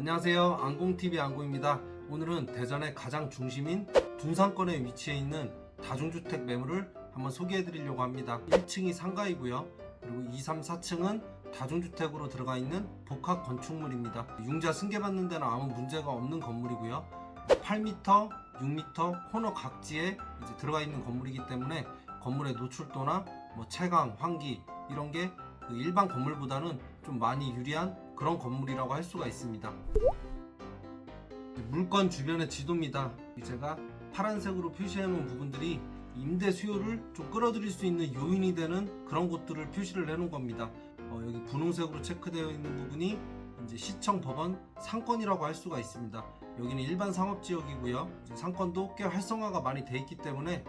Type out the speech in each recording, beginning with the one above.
안녕하세요. 안공TV 안공입니다. 오늘은 대전의 가장 중심인 둔산권에 위치해 있는 다중주택 매물을 한번 소개해 드리려고 합니다. 1층이 상가이고요. 그리고 2, 3, 4층은 다중주택으로 들어가 있는 복합 건축물입니다. 융자 승계받는 데는 아무 문제가 없는 건물이고요. 8m, 6m 코너 각지에 이제 들어가 있는 건물이기 때문에 건물의 노출도나 채광, 환기 이런 게 일반 건물보다는 좀 많이 유리한 그런 건물이라고 할 수가 있습니다. 물건 주변의 지도입니다. 제가 파란색으로 표시해 놓은 부분들이 임대 수요를 좀 끌어들일 수 있는 요인이 되는 그런 곳들을 표시를 해 놓은 겁니다. 여기 분홍색으로 체크되어 있는 부분이 이제 시청 법원 상권이라고 할 수가 있습니다. 여기는 일반 상업지역이고요. 상권도 꽤 활성화가 많이 돼 있기 때문에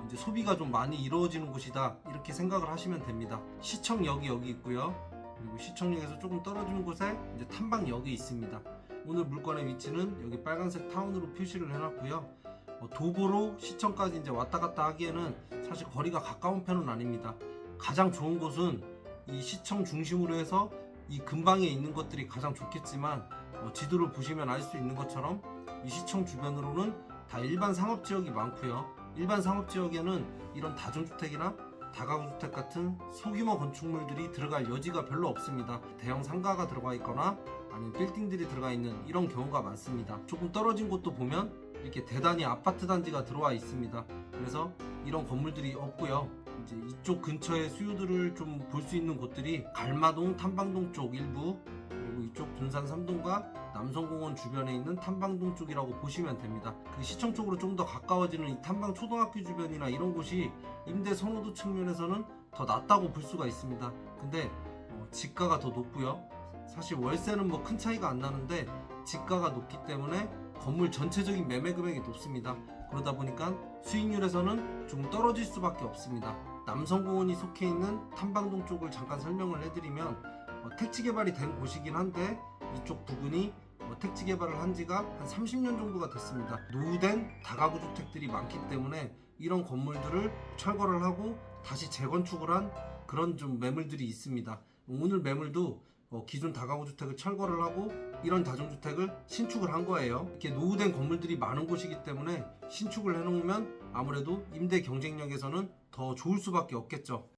이제 소비가 좀 많이 이루어지는 곳이다 이렇게 생각을 하시면 됩니다. 시청역이 여기 있고요. 그리고 시청역에서 조금 떨어지는 곳에 이제 탐방역이 있습니다. 오늘 물건의 위치는 여기 빨간색 타운으로 표시를 해놨고요. 도보로 시청까지 이제 왔다 갔다 하기에는 사실 거리가 가까운 편은 아닙니다. 가장 좋은 곳은 이 시청 중심으로 해서 이 근방에 있는 것들이 가장 좋겠지만 지도를 보시면 알 수 있는 것처럼 이 시청 주변으로는 다 일반 상업지역이 많고요. 일반 상업지역에는 이런 다중주택이나 다가구주택 같은 소규모 건축물들이 들어갈 여지가 별로 없습니다. 대형 상가가 들어가 있거나 아니면 빌딩들이 들어가 있는 이런 경우가 많습니다. 조금 떨어진 곳도 보면 이렇게 대단히 아파트 단지가 들어와 있습니다. 그래서 이런 건물들이 없고요. 이제 이쪽 근처의 수요들을 좀 볼 수 있는 곳들이 갈마동, 탐방동 쪽 일부, 그리고 이쪽 둔산 3동과 남성공원 주변에 있는 탐방동 쪽이라고 보시면 됩니다. 그 시청 쪽으로 좀 더 가까워지는 이 탐방 초등학교 주변이나 이런 곳이 임대 선호도 측면에서는 더 낫다고 볼 수가 있습니다. 근데 지가가 더 높고요. 사실 월세는 큰 차이가 안 나는데 지가가 높기 때문에 건물 전체적인 매매 금액이 높습니다. 그러다 보니까 수익률에서는 좀 떨어질 수밖에 없습니다. 남성공원이 속해 있는 탐방동 쪽을 잠깐 설명을 해드리면 택지 개발이 된 곳이긴 한데 이쪽 부분이 택지 개발을 한 지가 한 30년 정도가 됐습니다. 노후된 다가구 주택들이 많기 때문에 이런 건물들을 철거를 하고 다시 재건축을 한 그런 좀 매물들이 있습니다. 오늘 매물도 기존 다가구 주택을 철거를 하고 이런 다중주택을 신축을 한 거예요. 이렇게 노후된 건물들이 많은 곳이기 때문에 신축을 해놓으면 아무래도 임대 경쟁력에서는 더 좋을 수밖에 없겠죠.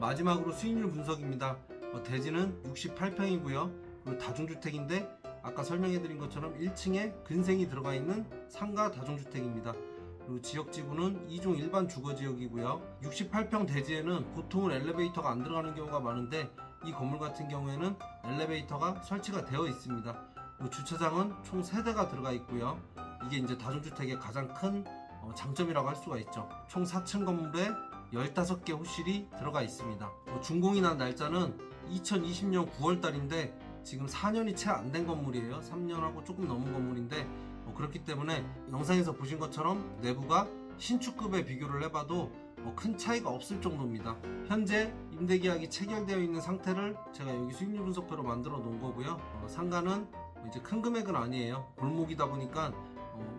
마지막으로 수익률 분석입니다. 대지는 68평이고요. 그리고 다중주택인데 아까 설명해드린 것처럼 1층에 근생이 들어가 있는 상가 다중주택입니다. 그리고 지역지구는 2종 일반 주거지역이고요. 68평 대지에는 보통은 엘리베이터가 안 들어가는 경우가 많은데 이 건물 같은 경우에는 엘리베이터가 설치가 되어 있습니다. 그리고 주차장은 총 3대가 들어가 있고요. 이게 이제 다중주택의 가장 큰 장점이라고 할 수가 있죠. 총 4층 건물에 15개 호실이 들어가 있습니다. 준공이 난 날짜는 2020년 9월달인데 지금 4년이 채 안 된 건물이에요. 3년하고 조금 넘은 건물인데 그렇기 때문에 영상에서 보신 것처럼 내부가 신축급에 비교를 해봐도 큰 차이가 없을 정도입니다. 현재 임대계약이 체결되어 있는 상태를 제가 여기 수익률 분석표로 만들어 놓은 거고요. 상가는 이제 큰 금액은 아니에요. 골목이다 보니까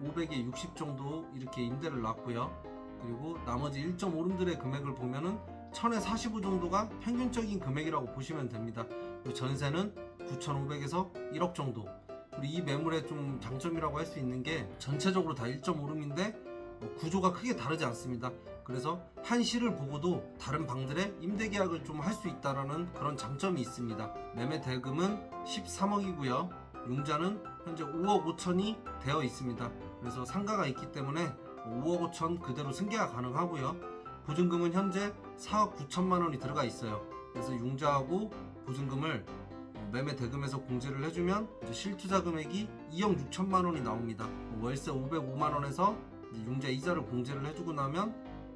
500에 60 정도 이렇게 임대를 놨고요. 그리고 나머지 1.5룸들의 금액을 보면은 1000에 45 정도가 평균적인 금액이라고 보시면 됩니다. 전세는 9,500에서 1억 정도. 그리고 이 매물의 좀 장점이라고 할 수 있는 게 전체적으로 다 1.5룸인데 구조가 크게 다르지 않습니다. 그래서 한 실을 보고도 다른 방들의 임대 계약을 좀 할 수 있다라는 그런 장점이 있습니다. 매매 대금은 13억이고요. 융자는 현재 5억 5천이 되어 있습니다. 그래서 상가가 있기 때문에 5억 5천 그대로 승계가 가능하고요. 보증금은 현재 4억 9천만 원이 들어가 있어요. 그래서 융자하고 보증금을 매매 대금에서 공제를 해주면 이제 실투자 금액이 2억 6천만 원이 나옵니다. 월세 505만 원에서 융자 이자를 공제를 해주고 나면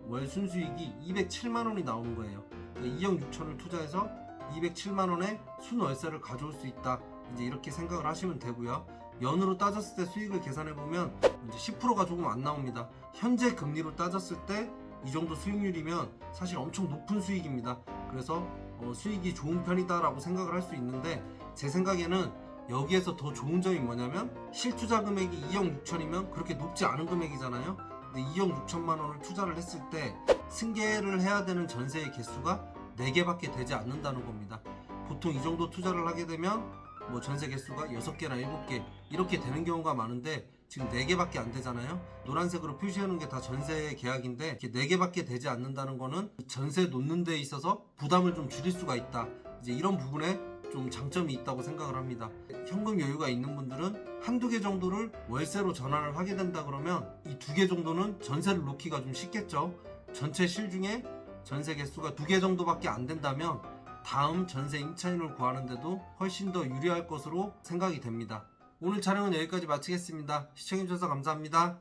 월 순수익이 207만 원이 나오는 거예요. 2억 6천을 투자해서 207만 원의 순월세를 가져올 수 있다. 이제 이렇게 생각을 하시면 되고요. 연으로 따졌을 때 수익을 계산해 보면 이제 10%가 조금 안 나옵니다. 현재 금리로 따졌을 때 이 정도 수익률이면 사실 엄청 높은 수익입니다. 그래서 수익이 좋은 편이다라고 생각을 할 수 있는데, 제 생각에는 여기에서 더 좋은 점이 뭐냐면 실투자 금액이 2억 6천이면 그렇게 높지 않은 금액이잖아요. 근데 2억 6천만 원을 투자를 했을 때 승계를 해야 되는 전세의 개수가 4개밖에 되지 않는다는 겁니다. 보통 이 정도 투자를 하게 되면 뭐 전세 개수가 6개나 7개 이렇게 되는 경우가 많은데 지금 4개밖에 안 되잖아요. 노란색으로 표시해 놓은 게 다 전세 계약인데 이렇게 4개밖에 되지 않는다는 거는 전세 놓는 데 있어서 부담을 좀 줄일 수가 있다. 이제 이런 부분에 좀 장점이 있다고 생각을 합니다. 현금 여유가 있는 분들은 한두 개 정도를 월세로 전환을 하게 된다 그러면 이 2개 정도는 전세를 놓기가 좀 쉽겠죠. 전체 실 중에 전세 개수가 2개 정도밖에 안 된다면 다음 전세 임차인을 구하는데도 훨씬 더 유리할 것으로 생각이 됩니다. 오늘 촬영은 여기까지 마치겠습니다. 시청해주셔서 감사합니다.